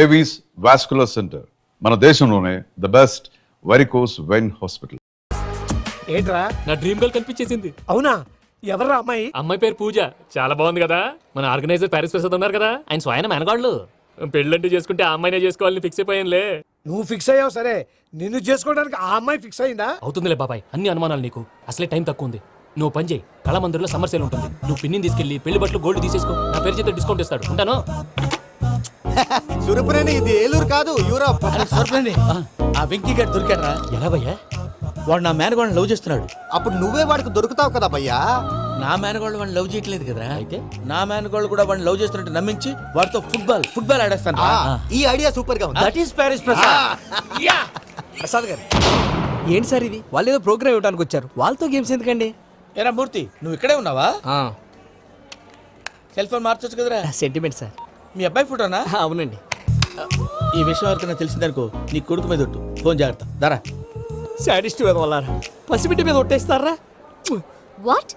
Avis vascular centre, మన దేశంలోనే the best varicose vein hospital. ఏంట్రా నా డ్రీమ్ గర్ల్ కనిపించేసింది. అవునా? ఎవర్రా అమ్మాయి? అమ్మాయి పేరు పూజ. చాలా బాగుంది కదా. మన ఆర్గనైజర్ ప్యారిస్ ప్రసాద్ ఉన్నారు కదా, ఆయన స్వయం మెనగాళ్ళు. పెళ్ళంటూ చేసుకుంటే ఆ అమ్మాయినే చేసుకోవాలని ఫిక్స్ అయిపోయానులే. నువ్వు ఫిక్స్ అయ్యావు సరే, నిన్ను చేసుకోవడానికి ఆ అమ్మాయి ఫిక్స్ అయిందా? అవుతుందిలే బాబాయ్, అన్ని అనుమానాలు నీకు. అసలే టైం తక్కువ ఉంది. నువ్వు పని చేయి, కళామందిర్లో సమ్మర్ సేల్ ఉంటుంది. నువ్వు పిన్నిని తీసుకెళ్లి పెళ్లి బట్టలు గోల్డ్ తీసేసుకో. నా పేరు చేత డిస్కౌంట్ ఇస్తాడు. ఉంటాను. సురపురేని, ఇది ఏలూరు కాదు, యూరోప్. సురపురేని, ఆ వెంకీ గారు దొరికాడరా? ఎలా భయ్యా? వాడు నా మేనగోళ్ళని లవ్ చేస్తున్నాడు. అప్పుడు నువ్వే వాడికి దొరుకుతావు కదా భయ్యా. నా మేనగోళ్ళు వాడిని లవ్ చేయట్లేదు కదరా. అయితే నా మేనగోళ్ళు కూడా వాడిని లవ్ చేస్తున్నట్టు నమ్మించి వాడితో ఫుట్బాల్ ఆడేస్తాను. ఈ ఐడియా సూపర్ గా ఉంది. That is Paris Prasad. Prasad గారు, ఏంటి సార్ ఇది? వాళ్ళు ఏదో ప్రోగ్రామ్ ఇవ్వడానికి వచ్చారు, వాళ్ళతో గేమ్స్ ఎందుకండి? ఏరా మూర్తి, నువ్వు ఇక్కడే ఉన్నావా? సెల్ ఫోన్ మార్చొచ్చు కదరా. Sentiment sir. మీ అబ్బాయి ఫోటోనా? అవునండి. ఈ విషయం ఎవరికైనా తెలిసిందనుకో నీ కొడుకు మీద ఒట్టు. ఫోన్ జాగ్రత్త. దరా సాడిస్ట్ వల్లారా, పసిబిడ్డ మీద ఒట్టేస్తారా? వాట్?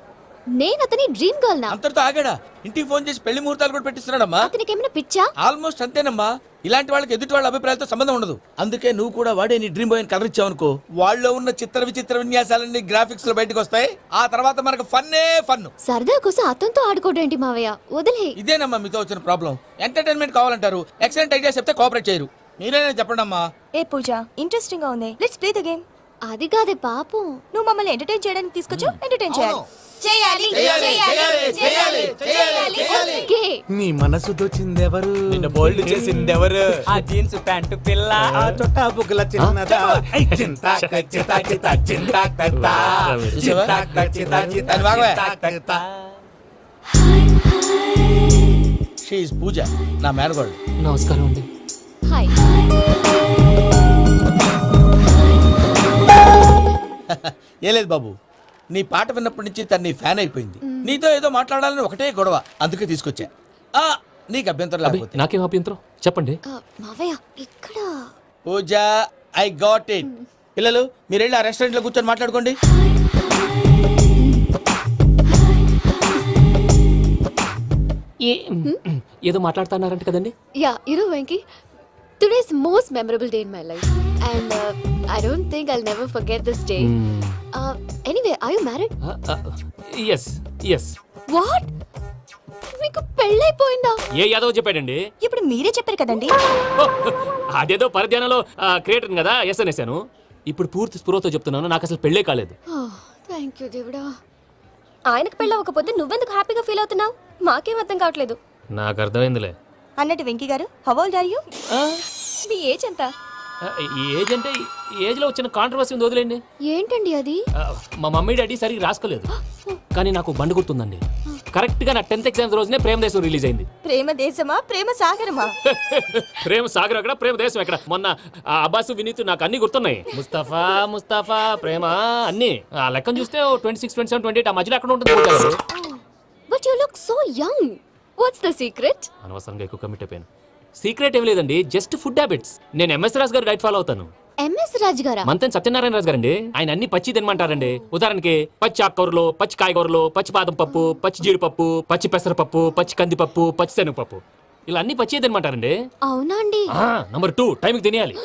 నేను అతని డ్రీమ్ గర్ల్ నా? అంతటితో ఆగాడా? ఇంటికి ఫోన్ చేసి పెళ్లి ముహూర్తాలు కూడా పెట్టిస్తున్నాడమ్మా. అతనికి ఏమైనా పిచ్చా? ఆల్మోస్ట్ అంతేనమ్మా. ఇలాంటి వాళ్ళకి ఎదుటి వాళ్ళ అభిప్రాయాలతో సంబంధం ఉండదు. అందుకే నువ్వు కూడా వాడే నీ డ్రీమ్ బాయ్ కవర్ ఇచ్చావనుకో, వాళ్ళలో ఉన్న చిత్ర విచిత్ర విన్యాసాలన్నీ గ్రాఫిక్స్ లో బయటకు వస్తాయి. ఆ తర్వాత మనకు ఫన్నే ఫన్. సరదా కోసం అతనితో ఆడుకోవడం మావయ్య, వదిలే. ఇదేనమ్మా మీతో వచ్చిన ప్రాబ్లం. ఎంటర్టైన్మెంట్ కావాలంటారు, ఎక్సలెంట్ ఐడియా చెప్తే కోఆపరేట్ చేయరు. మీరేనా చెప్పండి అమ్మా. ఏ పూజ, ఇంట్రెస్టింగ్ గా ఉంది, లెట్స్ ప్లే ద గేమ్. అది కాదే పాపం, నువ్వు మమ్మల్ని ఎంటర్టైన్ చేయడానికి తీసుకొచ్చు, ఎంటర్టైన్ చేయాలి. ఓకే. నీ మనసు దోచిందెవరు? నిన్న బోల్డ్ చేసిందెవరు? ఆ జీన్స్ ప్యాంటు పిల్ల, ఆ చొట్టా బుగ్గల చిన్నదా. షీ ఈజ్ పూజ, నా మేనగోడు. నమస్కారం అండి. హాయ్. ఏ లేదు బాబు, నీ పాట విన్నప్పటి నుంచి తను నీ ఫ్యాన్ అయిపోయింది. నీతో ఏదో మాట్లాడాలని ఒకటే గొడవ, అందుకే తీసుకొచ్చా. నీకు అభ్యంతరం లేకపోతే. నాకేం అభ్యంతరం చెప్పండి. మావయ్య ఇక్కడ. పూజ, ఐ గాట్ ఇట్. పిల్లలు మీరు వెళ్ళి ఆ రెస్టారెంట్ లో కూర్చొని మాట్లాడుకోండి. ఏదో మాట్లాడుతున్నారంట కదండి. యా, ఇరు Venky. Today's most memorable day in my life, and I don't think I'll never forget this day. Anyway, are you married? yes. What? మీకు పెళ్ళైపోయిందా? ఏ యాదవ్ చెప్పాడండి? ఇప్పుడు మీరే చెప్పారు కదండి. అదేదో పరధ్యానంలో క్రియేటర్ కదా ఎస్ అనేసాను. ఇప్పుడు పూర్తి స్పృహతో చెప్తున్నాను, నాకు అసలు పెళ్ళే కాలేదు. థ్యాంక్ యూ దేవుడా. ఆయనకు పెళ్ళవకపోతే నువ్వెందుకు హ్యాపీగా ఫీల్ అవుతున్నావు? మాకేం అర్థం కావట్లేదు. నాకు అర్థమైందిలే. అన్నట్టు వెంకీ గారు, హౌ ఓల్డ్ ఆర్ యు? మీ ఏజ్ ఎంత? ఏజ్ అంటే ఏజ్ లో వచ్చిన కాంట్రవర్సీ ఉంది, వదిలేండి. ఏంటండి అది? మా మమ్మీ డాడీ సరిగ్గా రాసుకోలేదు, కానీ నాకు బండి గుర్తుందండి. కరెక్ట్ గా నా 10th ఎగ్జామ్స్ రోజునే ప్రేమ దేశం రిలీజ్ అయింది. ప్రేమ దేశమా, ప్రేమ సాగరమా? ప్రేమ సాగర్ ఎక్కడ, ప్రేమ దేశం ఎక్కడ? మొన్న అబ్బాసు వినీత్ నాకు అన్ని గుర్తున్నాయి. ముస్తఫా ప్రేమ అన్ని ఆ లెక్కను చూస్తే 26, 27, 28 ఆ మధ్యలో ఎక్కడ ఉంటుంది. But you look so young. What's the secret? అనవసరంగా ఎక్కువ కమిట్ అయిపోయాను. సీక్రెట్ ఏం లేదండి, జస్ట్ ఫుడ్ హ్యాబిట్స్. నేను ఎంఎస్ రాజు గారు డైట్ ఫాలో అవుతాను. ఎంఎస్ రాజు గారా? మంతెన్ సత్యనారాయణ రాజు గారండి. ఆయన అన్ని పచ్చి తినమంటారండి. ఉదాహరణకి పచ్చి ఆకుకూరలు, పచ్చి కాయగూరలు, పచ్చి బాదం పప్పు, పచ్చి జీడిపప్పు, పచ్చి పెసరపప్పు, పచ్చి కందిపప్పు, పచ్చి శనగపప్పు, ఇలా అన్ని పచ్చి తినమంటారండి. అవునా అండి? నంబర్ 2, టైంకి తినేయాలి.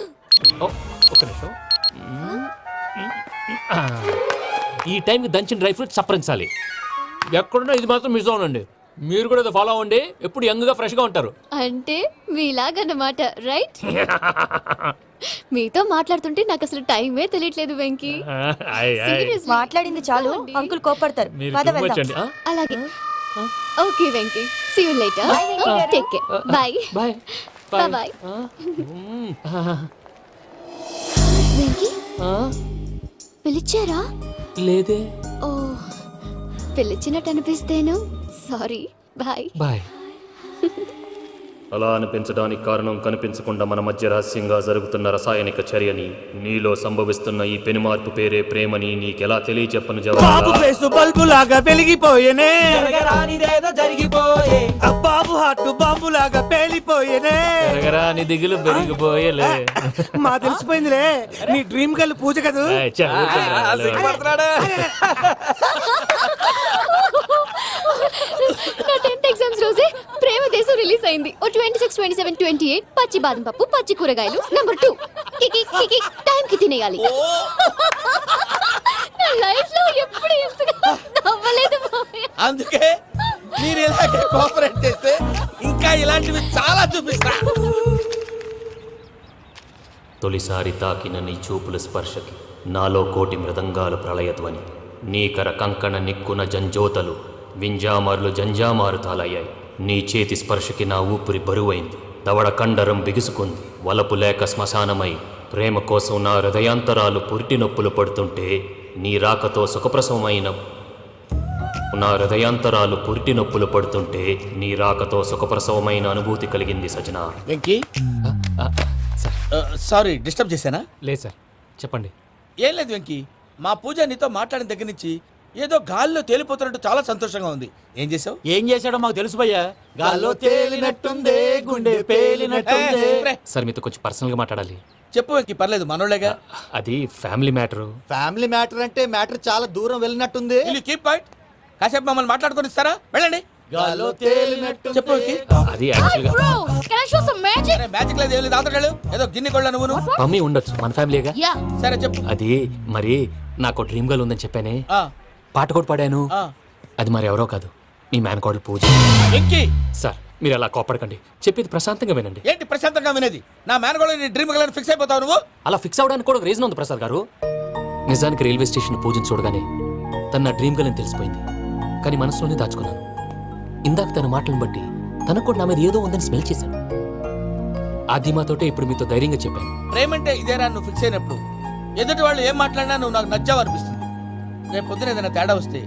ఒక్క నిమిషం. ఈ టైంకి దంచిన డ్రై ఫ్రూట్స్ సప్పరించాలి. ఎక్కడున్నా ఇది మాత్రం మిస్ అవునండి. మీరు కూడా ఫాలో అవ్వండి, ఎప్పుడు యంగ్ గా ఫ్రెష్ గా ఉంటారు. అంటే మీలాగన్నమాట, రైట్? మీతో మాట్లాడుతుంటే నాకు అసలు టైమే తెలియట్లేదు వెంకీ. మాట్లాడింది చాలు, అంకుల్ కోపడతారు. అలాగే. Okay Venky, see you later. Take care. Bye bye. Venky, పిలిచారా? లేదే. ఓ, పిలిచినట్టు అనిపిస్తేను సారీ. బాయ్. అలా అనిపించడానికి కారణం కనిపించకుండా మన మధ్య రహస్యంగా జరుగుతున్న రసాయనిక చర్యని, నీలో సంభవిస్తున్న ఈ పెనుమార్పు పేరే ప్రేమని నీకెలా తెలియచెప్పను బాబు ఫేసు బల్బు లాగా వెలిగిపోయేనే, బాబు హార్ట్ బాంబు లాగా పేలిపోయేనే, జరగరాని దిగులు పెరిగిపోయేలే. మా తెలిసిపోయిందిలే, నీ డ్రీమ్ గర్ల్ పూజ కదా. నా 10th ఎగ్జామ్స్ రోజే ప్రేమ దేశం రిలీజ్ అయింది. ఓ 26, 27, 28 పచ్చి బాదం పప్పు, పచ్చి కూరగాయలు. నంబర్ 2 కికి కికి టైం కి తినేయాలి. నా లైఫ్ లో ఎప్పుడు ఇంతగా నవ్వలేదు మామయ్య. అందుకే మీరు ఇలాగే కోఆపరేట్ చేస్తే ఇంకా ఇలాంటివి చాలా చూపిస్తా. తొలిసారి తాకిన నీ చూపుల స్పర్శకి నాలో కోటి మృదంగాలు ప్రళయధ్వని. నీకర కంకణ నిక్కున జంజోతలు వింజామార్లు జంజామారు తాలయ్యాయి. నీ చేతి స్పర్శకి నా ఊపిరి బరువైంది. దవడ కండరం బిగుసుకుంది. వలపు లేక శ్మశానమై ప్రేమ కోసం నా హృదయాంతరాలు పురిటి నొప్పులు పడుతుంటే నీ రాకతో సుఖప్రసవమైన నా హృదయాంతరాలు పురిటి నొప్పులు పడుతుంటే నీ రాకతో సుఖప్రసవమైన అనుభూతి కలిగింది సజనా. వెంకీ సారీ డిస్టర్బ్ చేశానా? లేదు సార్, చెప్పండి. ఏం లేదు వెంకీ, మా పూజ నీతో మాట్లాడిన దగ్గర నుంచి ఏదో గాల్లో తేలిపోతున్నట్టు చాలా సంతోషంగా ఉంది. ఏం చేసావు? ఏం చేశాడో మాకు తెలుసు భయ్యా. గాల్లో తేలినట్టుందే గుండె పేలినట్టుందే. సార్ మీతో కొంచెం పర్సనల్గా మాట్లాడాలి. చెప్పు వెంకీ, పర్లేదు మనోళ్ళేగా. అది ఫ్యామిలీ మ్యాటరు. ఫ్యామిలీ మ్యాటర్ అంటే మ్యాటర్ చాలా దూరం వెళ్ళినట్టుంది. Keep point. కాసేపు మమ్మల్ని మాట్లాడుకొని ఇస్తారా? వెళ్ళండి. గాల్లో తేలినట్టు చెప్పు వెంకీ. అది యాక్చువల్గా Bro, can I show some magic? అరే మ్యాజిక్ లేదు, ఏం లేదు, ఆతడాలు ఏదో గిన్నె కొళ్ళ నువ్వు. మమ్మీ ఉండొచ్చు, మన ఫ్యామిలీగా. Yeah. సరే చెప్పు. అది మరి నాకు డ్రీమ్ గర్ల్ ఉందని చెప్పానే, ఆ, పాట కూడా పాడాను. ఆ. అది మరి ఎవరో కాదు, మీ మేనకోడలు పూజ. వెంకీ సార్ మీరు అలా కోపడకండి, చెప్పేది ప్రశాంతంగా వినండి. ఏంటి ప్రశాంతంగా వినేది? నా మేనగోళ్ళు నీ డ్రీమ్ గర్ల్ ఫిక్స్ అయిపోతావు నువ్వు. అలా ఫిక్స్ అవడానికి కూడా ఒక రీజన్ ఉంది ప్రసాద్ గారు. నిజానికి రైల్వే స్టేషన్ పూజను చూడగానే తన నా డ్రీమ్ గర్ల్ అని తెలిసిపోయింది. కానీ మనసులోనే దాచుకున్నాను. ఇందాక తన మాటలను బట్టి తనకు కూడా నా మీద ఏదో ఉందని స్మెల్ చేశాను. ఆ ధీమాతోటే ఇప్పుడు మీతో ధైర్యంగా చెప్పాను. ప్రేమంటే ఇదేరా నువ్వు ఫిక్స్ అయినప్పుడు ఎదుటి వాళ్ళు ఏం మాట్లాడినా నువ్వు నాకు నచ్చావు అనిపిస్తుంది. రేపు పొద్దున ఏదైనా తేడా వస్తే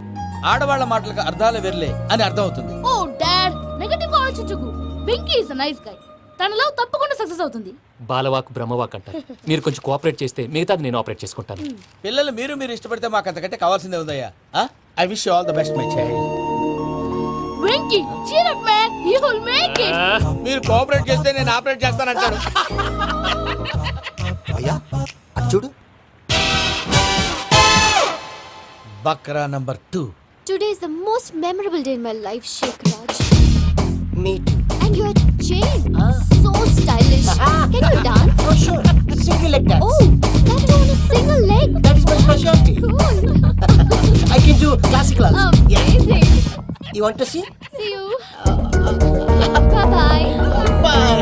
ఆడవాళ్ల మాటలకు అర్థాలు వెర్లే అని అర్థం అవుతుంది. ఓ డాడ్, నెగటివ్ గా ఆలోచించకు. Venky is a nice guy. తన లవ్ తప్పకుండా సక్సెస్ అవుతుంది. బాలవాక్ బ్రహ్మవాక్ అంటారు. మీరు కొంచెం కోఆపరేట్ చేస్తే మిగతాది నేను ఆపరేట్ చేసుకుంటాను. పిల్లలు మీరు ఇష్టపడితే మాకు అంతకంటే కావాల్సిందే ఉందయ్యా. I wish you all the best my child. Venky, cheer up man, you will make it. మీరు కోఆపరేట్ చేస్తే నేను ఆపరేట్ చేస్తానంటారు. అయ్యా అది చూడు. Bakra number 2. Today is the most memorable day in my life, Sheikh Raj. Me too. And your chain, so stylish. Can you dance? Oh sure. Single leg dance. Oh, that too on a single leg. That is my specialty. Cool. I can do classical also. Amazing. You want to see? See you. Bye-bye. Bye.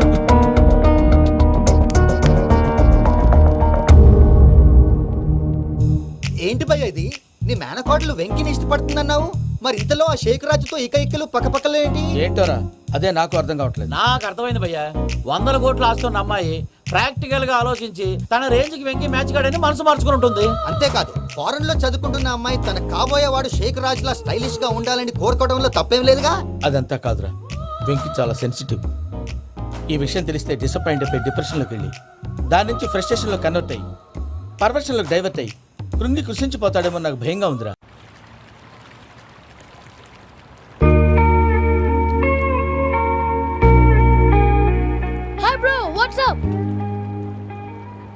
ఏంటి భయ్య ఇది? నీ మేనకోడలు వెంకిని ఇష్టపడుతుందన్నావు, మరి ఇంతలో ఆ షేక్ రాజుతో ఇకలు పక్కపక్కలు ఏంటి? ఏంటోరా అదే నాకు అర్థం కావట్లేదు. నాకు అర్థమైంది భయ్యా. 100 కోట్లు ఆస్తున్న అమ్మాయి ప్రాక్టికల్ గా ఆలోచించి తన రేంజ్ కి వెంకి మ్యాచ్ కాడని మనసు మార్చుకుని ఉంటుంది. అంతేకాదు ఫారెన్ లో చదువుకుంటున్న అమ్మాయి తన కాబోయేవాడు షేక్ రాజ్ లా స్టైలిష్ గా ఉండాలని కోరుకోవడంలో తప్పేం లేదుగా. అదంతా కాదురా, వెంకి చాలా సెన్సిటివ్. ఈ విషయం తెలిస్తే డిసప్పాయింట్ అయిపోయి డిప్రెషన్లోకి వెళ్ళి దాని నుంచి ఫ్రస్ట్రేషన్లో కన్వర్ట్ అయ్యి పర్వర్షన్లోకి డైవర్ట్ అయ్యి కృంగి కృషించిపోతాడేమో నాకు భయంగా ఉందిరా. Hi bro, what's up?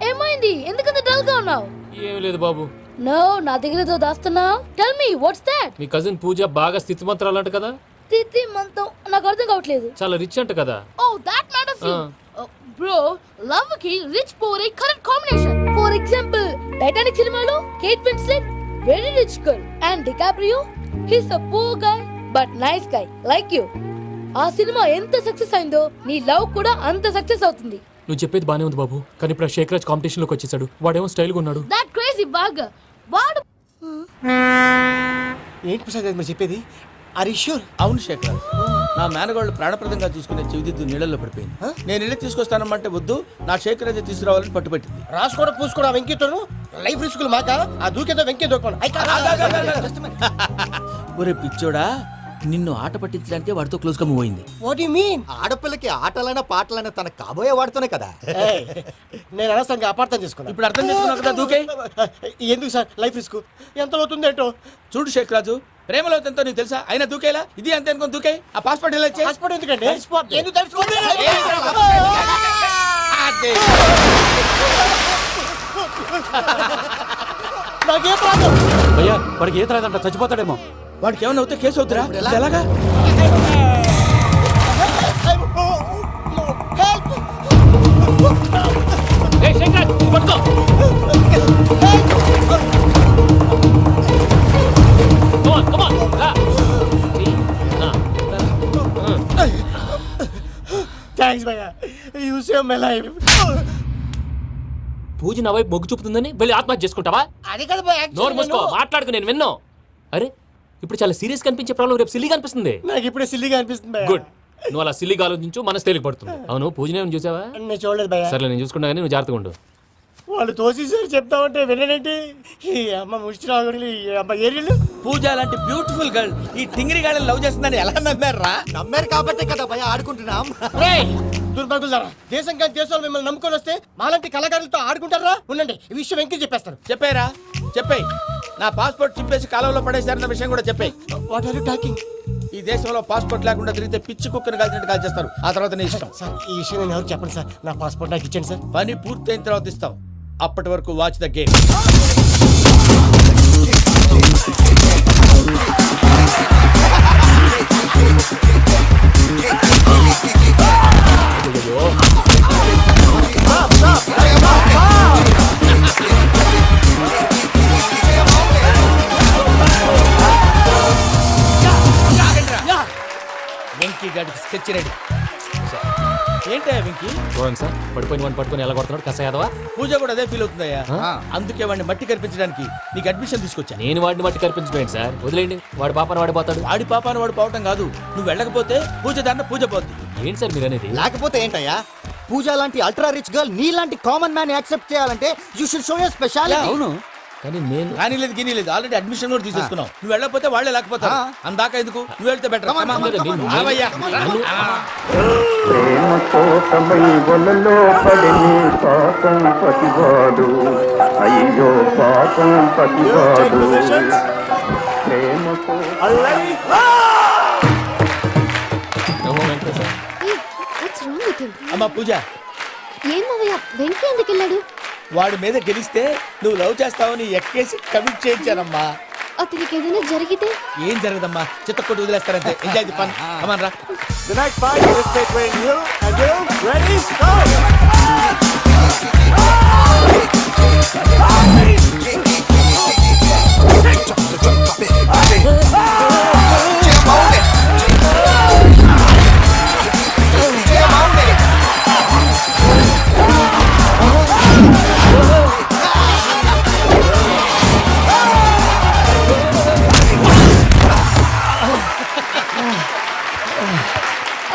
ఏమైంది? ఎందుకంత డల్ గా ఉన్నావు? ఏమీ లేదు బాబు. నో, నా దగ్గర ఏదో దాస్తున్నావు. Tell me what's that? మీ కజిన్ పూజ బాగా స్థితిమంతరాలు అంట కదా. తిత్తి మంతం నాకు అర్థం కావట్లేదు. చాలా రిచ్ అంట కదా. Oh that matters you. Bro, love కి rich poor a correct combination. For example Titanic సినిమాలో Kate Winslet very rich girl and DiCaprio is a poor guy but nice guy like you. ఆ సినిమా ఎంత success అయిందో నీ love కూడా అంత success అవుతుంది. నువ్వు చెప్పేది బానే ఉంది బాబు, కానీ ఇప్పుడు షేక్ రాజ్ కాంపిటీషన్ లోకి వచ్చేసాడు. వాడేమో స్టైల్ గా ఉన్నాడు. దట్ క్రేజీ బాగ్ వాడు. ఏంటి ప్రసాద్ గారు మీరు చెప్పేది? Are you sure? అవును శేఖర్, నా మేనగోళ్ళు ప్రాణప్రదంగా చూసుకునే చెవిదిద్దు నీళ్ళల్లో పడిపోయింది. నేను ఇల్లు తీసుకొస్తానమ్మంటే వద్దు, నా శేఖర్ అయితే తీసుకురావాలని పట్టుబట్టింది. రాసుకోవడం పూసుకోవడం వెంకీతోను లైఫ్ రిస్కులు మాక. ఆ దూకేదో వెంకీ దూకోండి. ఒరే పిచ్చోడా, నిన్ను ఆట పట్టించడానికి వాడితో క్లోజ్ గా మూవ్ అయింది. What you mean? ఆడపిల్లకి ఆటలైనా పాటలైనా తన కాబోయే వాడుతోనే కదా. నేను అనవసరంగా అపార్థం చేసుకున్నా. ఇప్పుడు అర్థం చేసుకున్నావు కదా, దూకే. ఎందుకు సార్ లైఫ్ రిస్క్? ఎంత అవుతుంది ఏంటో చూడు శేఖర్ రాజు, ప్రేమలో ఎంతో నీకు తెలుసా? అయినా దూకేలా ఇది అంతే అనుకుని దూకే. ఆ పాస్పోర్ట్ ఇలా ఇచ్చే. పాస్పోర్ట్ ఎందుకండి? ఎందుకు తెలుసుకోండి? నాకేం ప్రాబ్లం? భయ్యా వాడికి ఈత రాదంట, చచ్చిపోతాడేమో. వాడికి ఏమైనా అవుతే కేసు అవుతురా? ఎలాగా? థ్యాంక్స్ భయ్యా, యూ సేవ్ మై లైఫ్. పూజ నా వైపు మొగ్గు చూపుతుందని వెళ్ళి ఆత్మహత్య చేసుకుంటావా? అది కదా భయ్యా, నోరు మూసుకో, మాట్లాడుకు, నేను విన్నాను. అరే ఇప్పుడు చాలా సీరియస్ కనిపించే ప్రాబ్లం రేపు సిల్లీగా అనిపిస్తుంది. నాకు ఇప్పుడే సిల్లిగా అనిపిస్తుంది భయ్యా. గుడ్, నువ్వు అలా సిల్లీగా ఆలోచించు, మనసు తేలిక పడుతుంది. అవును, పూజనే చూసావా? నేను చూడలేదు భయ్యా. సర్లే, నేను చూసుకుంటా కానీ నువ్వు జాగ్రత్తగా ఉండు. వాళ్ళు తోసేసారు చెప్తామంటే వినడండి. ఈ అమ్మ ముష్టి రాగుడి, ఈ అమ్మ ఏరియలు. పూజ లాంటి బ్యూటిఫుల్ గర్ల్ ఈ టింగిరి గాడిని లవ్ చేస్తుందని ఎలా నమ్మారా? నమ్మారు కాబట్టే కదా భయ ఆడుకుంటున్నాం. దుర్భగులారా, దేశం కానీ దేశాలు మిమ్మల్ని నమ్ముకొని వస్తే మాలాంటి కళాకారులతో ఆడుకుంటారా? ఉండండి, ఈ విషయం వెంకీ చెప్పేస్తాను. చెప్పారా? చెప్పాయి. నా పాస్పోర్ట్ చింపేసి కాలంలో పడేశారన్న విషయం కూడా చెప్పాయి. What are you talking? ఈ దేశంలో పాస్పోర్ట్ లేకుండా తిరిగితే పిచ్చి కుక్కను కాల్చినట్టు కాల్చేస్తారు. ఆ తర్వాత నీ ఇష్టం. సార్, ఈ విషయం నేను ఎవరు చెప్పండి సార్. నా పాస్పోర్ట్ నాకు ఇచ్చేయండి సార్. పని పూర్తయిన తర్వాత ఇస్తాం. అప్పటి వరకు వాచ్ ద గేమ్. వెంకీ గాడికి స్కెచ్ రెడీ. ఏంటయ్యా వెంకీ? చూడండి సార్, పడిపోయిన వాడిని పట్టుకొని ఎలా కొడుతున్నాడు కస యాదవా. పూజ కూడా అదే ఫీల్ అవుతుందయ్యా. అందుకే వాడిని మట్టి కనిపించడానికి నీకు అడ్మిషన్ తీసుకొచ్చా. నేను వాడిని బట్టి కనిపించబోయింది సార్, వదిలేండి. వాడి పాపను వాడిపోతాడు. వాడి పాపాను వాడు పోవటం కాదు, నువ్వు వెళ్ళకపోతే పూజ దాన్న పూజ పోద్ది. ఏంటి సార్ మీరు అనేది? లేకపోతే ఏంటయ్యా, పూజ లాంటి అల్ట్రా రిచ్ గర్ల్ నీ లాంటి కామన్ మ్యాన్ యాక్సెప్ట్ చేయాలంటే you should show your speciality. అవును, కానీ నేను కానీ లేదు గిని లేదు, ఆల్రెడీ అడ్మిషన్ కూడా తీసేసుకున్నావు. నువ్వు వెళ్ళకపోతే వాళ్ళే లేకపోతారు. అందాక ఎందుకు, నువ్వు వెళ్తే బెటర్. ప్రేమ కోసమై వలలో పడిని పాపం పతివాడు, అయ్యో పాపం పతివాడు. ప్రేమ Hey, what's wrong with him? అమ్మా పూజ, ఏం మావయ్య, వెంకీ ఎందుకు వెళ్ళాడు? వాడి మీద గెలిస్తే నువ్వు లవ్ చేస్తావని ఎక్కేసి కమిట్ చేయించానమ్మా. అతనికి ఏదైనా జరిగితే? ఏం జరగదమ్మా, చిత్తకొట్టు వదిలేస్తారంతే. Enjoy the fun. కమాన్ రా. The next fight is between you and you. Ready? Go!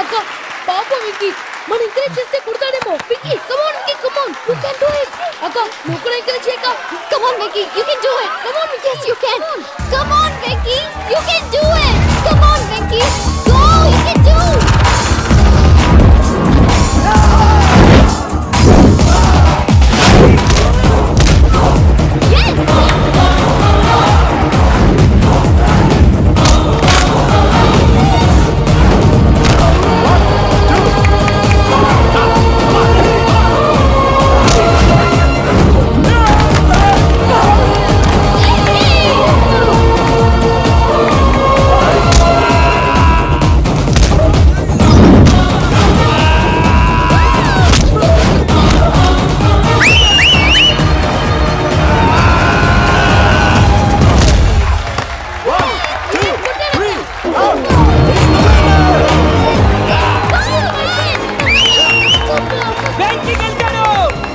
అక్క పాపం విక్కీ, మనం ఎంకరేజ్ చేస్తే కుడతాడేమో. Vicky come on, Vicky come on, you can do it. అక్క నువ్వు కూడా ఎంకరేజ్ చేయక. Come on, Vicky, you can do it. Come on, yes, you can. Come on, Vicky, you can do it. Come on, Vicky, go, you can do.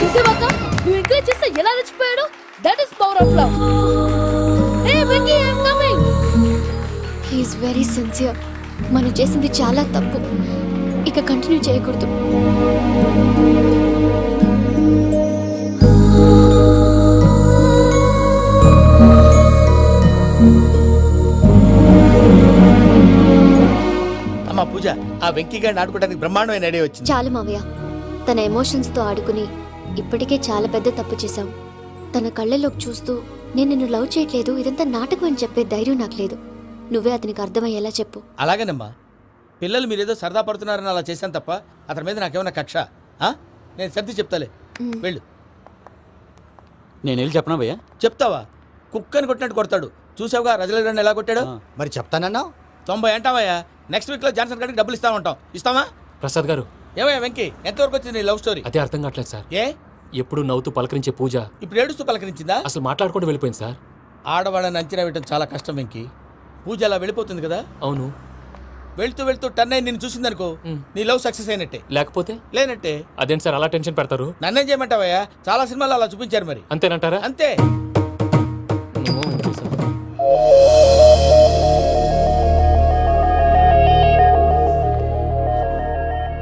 చూసావక్క, నువ్వు encourage చేస్తే ఎలా రెచ్చిపోయాడు. That is power of love. Hey Vicky, I am coming. He is very sincere. మనం చేసింది చాలా తప్పు, ఇక continue చేయకూడదు. అమ్మా పూజ, ఆ వెంకీ గారిని ఆడుకోవడానికి బ్రహ్మాండమైన ఐడియా వచ్చింది. చాలు మావయ్య, తన ఎమోషన్స్తో ఆడుకుని ఇప్పటికే చాలా పెద్ద తప్పు చేశాం. తన కళ్ళలోకి చూస్తూ నేను నిన్ను లవ్ చేయట్లేదు, ఇదంతా నాటకం అని చెప్పే ధైర్యం నాకు లేదు. నువ్వే అతనికి అర్థమయ్యేలా చెప్పు. అలాగేనమ్మా, పిల్లలు మీరేదో సరదా పడుతున్నారని అలా చేశాను తప్ప అతని మీద నాకేమన్నా కక్ష? నేను సర్ది చెప్తాలే, వెళ్ళు. నేను వెళ్ళి చెప్పనా భయ్యా? చెప్తావా? కుక్కని కొట్టినట్టు కొడతాడు. చూసావుగా రజల గారిని ఎలా కొట్టాడు. మరి చెప్తానన్నావు. 90 అంటావయ్యా. నెక్స్ట్ వీక్ లో జాన్సన్ గారికి డబ్బులు ఇస్తామంటాం. ఇస్తావా? ప్రసాద్ గారు, ఏమయ్యా వెంకీ, ఎంతవరకు వచ్చింది నీ లవ్ స్టోరీ? అదే అర్థం కావట్లేదు సార్. ఏ ఎప్పుడు నవ్వుతూ పలకరించే పూజ ఇప్పుడు ఏడుస్తూ పలకరించిందా? అసలు మాట్లాడుకుంటూ వెళ్ళిపోయింది సార్. ఆడవాళ్ళని అంచనా వేయడం చాలా కష్టం వెంకీ. పూజ అలా వెళ్ళిపోతుంది కదా, అవును. వెళ్తూ వెళ్తూ టర్న్ అయి నిన్ను చూసిందనుకో, నీ లవ్ సక్సెస్ అయినట్టే. లేకపోతే లేనట్టే. అదేంటి సార్ అలా టెన్షన్ పెడతారు? నన్నేం చేయమంటావయ్యా, చాలా సినిమాలు అలా చూపించారు మరి. అంతేనంటారా? అంతే.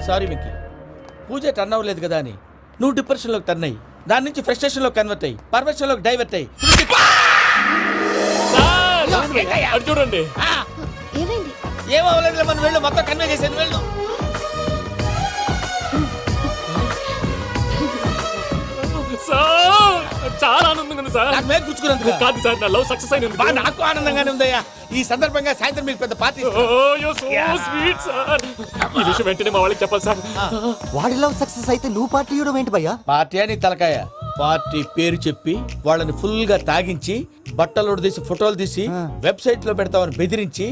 సారీ వెంకీ, పూజ టర్న్ అవ్వలేదు కదా అని నువ్వు డిప్రెషన్లోకి టర్న్ అయ్యి, దాని నుంచి ఫ్రస్ట్రేషన్లోకి కన్వర్ట్ అయ్యి, పర్వర్షన్లోకి డైవర్ట్ అయ్యి. చూడండి. ఏమైంది? ఏమవ్వలేదు, మనం వెళ్ళు, మొత్తం కన్వే చేసేది వెళ్ళు. చాలా ఆనందంగా ఉంది సార్. నాకు మీద గుచ్చుకున్నందుకు కాదు సార్, నా లవ్ సక్సెస్ అయినందుకు. నాకు ఆనందంగానే ఉందయ్యా. ఈ సందర్భంగా సాయంత్రం మీకు పెద్ద పార్టీ. Sweet sir. ఈ విషయం వెంటనే మా వాళ్ళకి చెప్పాలి సార్. వాడి లవ్ సక్సెస్ అయితే నువ్వు పార్టీ ఇవ్వడం ఏంటి భయ్యా? పార్టీ అని తలకాయ. పార్టీ పేరు చెప్పి వాళ్ళని ఫుల్ గా తాగించి, బట్టలు తీసి ఫోటోలు తీసి వెబ్సైట్ లో పెడతామని బెదిరించి,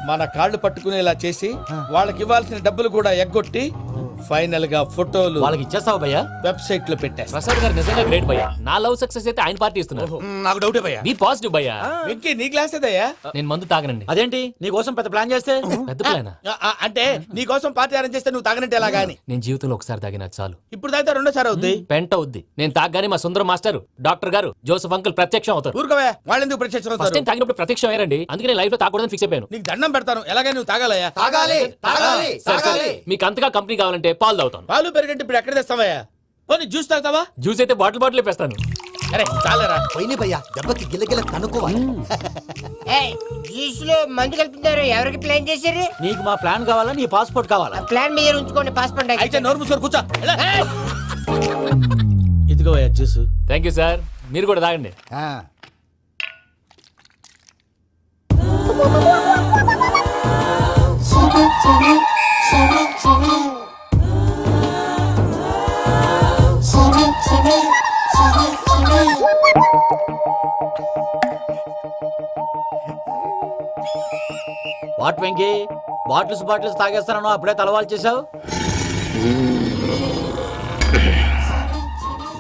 మన కాళ్ళు పట్టుకునేలా చేసి, వాళ్ళకి ఇవ్వాల్సిన డబ్బులు కూడా ఎగ్గొట్టి, ఫైనల్ గా ఫోటోలు వాళ్ళకి ఇచ్చేస్తావు భయ్యా? వెబ్సైట్ లో పెట్టేస్తా. ప్రసాద్ గారు నిజంగా గ్రేట్ భయ్యా. నా లవ్ సక్సెస్ అయితే ఆయన పార్టీ ఇస్తున్నారు. నాకు డౌటే భయ్యా. బీ పాజిటివ్ భయ్యా. వెంకీ నీ గ్లాస్ ఏదయ్యా? నేను మందు తాగనండి. అదేంటి నీ కోసం పెద్ద ప్లాన్ చేస్తే? పెద్ద ప్లానా? అంటే నీ కోసం పార్టీ అరేంజ్ చేస్తే నువ్వు తాగనంటే ఎలాగా అని. నేను జీవితంలో ఒకసారి తాగినా చాలు. ఇప్పుడు తాగితే రెండోసారి అవుద్ది. పెంట అవుద్ది. నేను తాగగానే మా సుందరం మాస్టర్, డాక్టర్ గారు, జోసఫ్ అంకుల్ ప్రత్యక్షం అవుతారు. ఊరుకోవా, వాళ్ళెందుకు ప్రత్యక్షం ఫస్ట్ అవుతారు? టైం తాగినప్పుడు ప్రత్యక్షం అయ్యారండి. అందుకే నేను లైఫ్ లో తాగకూడదని ఫిక్స్ అయిపోయాను. నీకు దండం పెడతాను, ఎలాగే నువ్వు తాగాలయ్యా. తాగాలి తాగాలి సరే సరే, తాగాలి. మీకు అంతగా కంపెనీ కావాలంటే పాలు తాగుతాను. పాలు పెరిగంటే ఇప్పుడు ఎక్కడ తెస్తావయ్యా? పోనీ జ్యూస్ తాగుతావా? జ్యూస్ అయితే బాటిల్ వేస్తాను. అరే చాలరా. పోయిన భయ్యా, దెబ్బకి గిల్లగిల్ల కనుక్కోవాలి. జ్యూస్ లో మందు కలుపుతున్నారు. ఎవరికి ప్లాన్ చేశారు? నీకు మా ప్లాన్ కావాలా, నీ పాస్పోర్ట్ కావాలా? ప్లాన్ మీద ఉంచుకోండి, పాస్పోర్ట్ అయితే నోరు మూసుకొని కూర్చో. ఇదిగోవయ్యా జ్యూస్. Thank you sir. మీరు కూడా తాగండి. వాట్ వెంకీ, బాటిల్స్ తాగేస్తానో అప్పుడే తలవాలు చేసావు?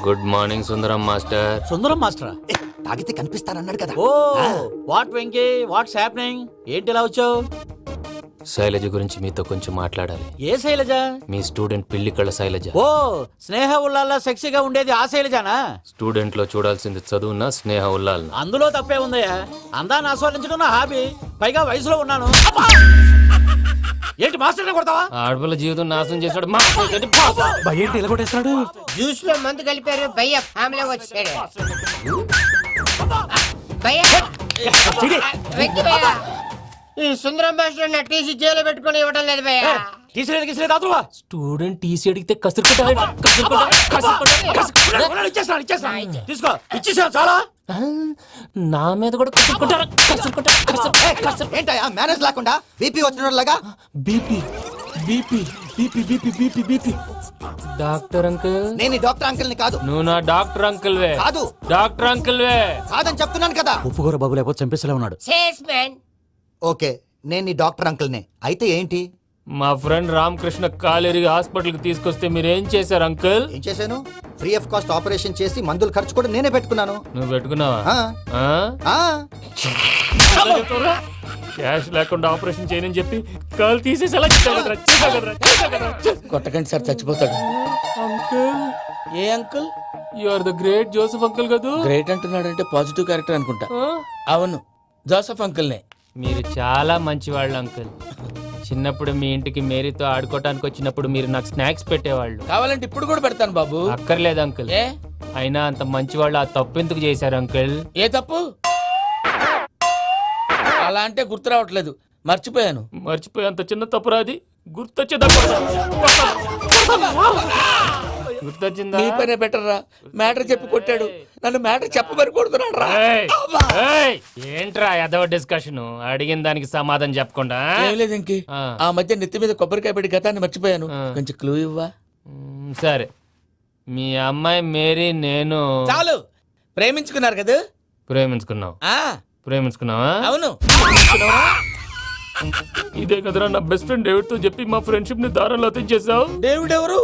Good morning Sundaram master. Sundaram మాస్టరా? తాగితే కనిపిస్తానన్నాడు కదా. Oh what Venky, what's happening? ఏంటి ఇలా వచ్చావు? శైలజ గురించి మీతో కొంచెం మాట్లాడాలి. ఏ శైలజ? మీ స్టూడెంట్ పిల్లి కళ్ళ శైలజ. ఓ స్నేహ ఉల్లాల్లో సెక్సీగా ఉండేది ఆ శైలజానా? స్టూడెంట్ లో చూడాల్సింది చదువున స్నేహ ఉల్లాల్. అందులో తప్పే ఉందయ్యా. అందాన్ని ఆస్వాదించడం నా హాబీ, పైగా వయసులో ఉన్నాను. ఏంటి మాస్టర్ కొడతావా? ఆడపిల్ల జీవితం నాశనం చేశాడు. ఏంటి ఇలా కొట్టేస్తాడు? జ్యూస్ లో మందు కలిపారు. భయ్య ఫ్యామిలీ వచ్చాడు. భయ్య వెక్కి భయ్య, ఈ సుందరం మాస్టర్ నా టీసీ జైలు పెట్టుకుని ఇవ్వడం లేదు భయ్య. స్టూడెంట్ టీసీ అడిగితే తీసుకో, ఇచ్చేసా చాలా. నా మీద కూడా ఏంటయ్యా మేనేజ్ లేకుండా బీపీ వచ్చినలాగా? BP BP BP BP BP BP. Doctor uncle, నేను ఈ డాక్టర్ అంకుల్ ని కాదు. నువ్వు నా డాక్టర్ అంకుల్ వే. కాదు. డాక్టర్ అంకుల్ వే. కాదని చెప్తున్నాను కదా. ఉప్పుకూర బాబు లేకపోతే చంపేసేలా ఉన్నాడు. Sales man. ఓకే, నేను ఈ డాక్టర్ అంకుల్ నే. అయితే ఏంటి? మా ఫ్రెండ్ రామకృష్ణ కాలేరికి హాస్పిటల్ కి తీసుకొస్తే మీరేం చేశారు అంకుల్? ఏం చేశాను? ఫ్రీ ఆఫ్ కాస్ట్ ఆపరేషన్ చేసి మందుల ఖర్చు కూడా నేనే పెట్టుకున్నాను. నువ్వు పెట్టుకున్నావా? ఆ. ఆ. క్యాష్ లేకుండా ఆపరేషన్ చేయనని చెప్పి కాల్ తీసేసి కొట్టకండి సార్, చచ్చిపోతాడు. అంకుల్, ఏ uncle? You are the great Joseph uncle కదూ. గ్రేట్ అంటున్నాడంటే పాజిటివ్ క్యారెక్టర్ అనుకుంటా. అవును, జోసఫ్ అంకుల్ నే. మీరు చాలా మంచివాళ్ళు అంకుల్. చిన్నప్పుడు మీ ఇంటికి మేరీతో ఆడుకోవటానికి వచ్చినప్పుడు మీరు నాకు స్నాక్స్ పెట్టేవాళ్ళు. కావాలంటే ఇప్పుడు కూడా పెడతాను బాబు. అక్కర్లేదు అంకుల్. ఏ? అయినా అంత మంచివాళ్ళు ఆ తప్పు ఎందుకు చేశారు అంకుల్? ఏ తప్పు? అలా అంటే గుర్తు రావట్లేదు, మర్చిపోయాను. మర్చిపోయేంత చిన్న తప్పురాది గుర్తొచ్చేదా? గుర్తొచ్చిందా? మీ పనే బెటర్ రా. మ్యాటర్ చెప్పి కొట్టాడు, నన్ను మ్యాటర్ చెప్పమని కొడుతున్నాడు రా. ఏంట్రా ఎదవ డిస్కషన్? అడిగిన దానికి సమాధానం చెప్పకుండా. ఏం లేదు ఇంకే, ఆ మధ్య నెత్తి మీద కొబ్బరికాయ పెట్టి గతాన్ని మర్చిపోయాను. కొంచెం క్లూ ఇవ్వా? సరే, మీ అమ్మాయి మేరీ నేను చాలు. ప్రేమించుకున్నారు కదా? ప్రేమించుకున్నావు. ప్రేమించుకున్నావా? అవును. ఇదే కదరా నా బెస్ట్ ఫ్రెండ్ డేవిడ్ తో చెప్పి మా ఫ్రెండ్షిప్ ని దారంలో తెచ్చేసావు. డేవిడ్ ఎవరు?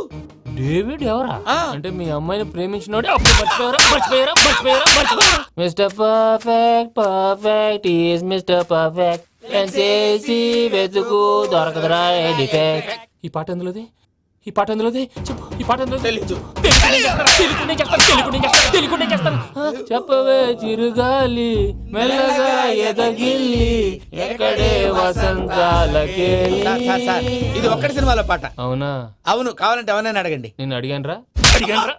డేవిడ్ ఎవరా ఆ. అంటే మీ అమ్మాయిని ప్రేమించినోడే అప్పుడు మర్చిపోయారా mister perfect is mister perfect చేసి వెతుకు దొరకదురా డిఫెక్ట్. ఈ పాట ఎందులోది చెప్పు. ఈ పాట ఎందులో తెలీదు. చెప్పవే చిరుగాలి మెల్లగా ఎదగిల్లి ఎక్కడే వసంతాలకే. సార్ ఇది ఒక్కటి సినిమాలో పాట. అవునా? అవును, కావాలంటే ఎవరైనా అడగండి. నేను అడిగాను రా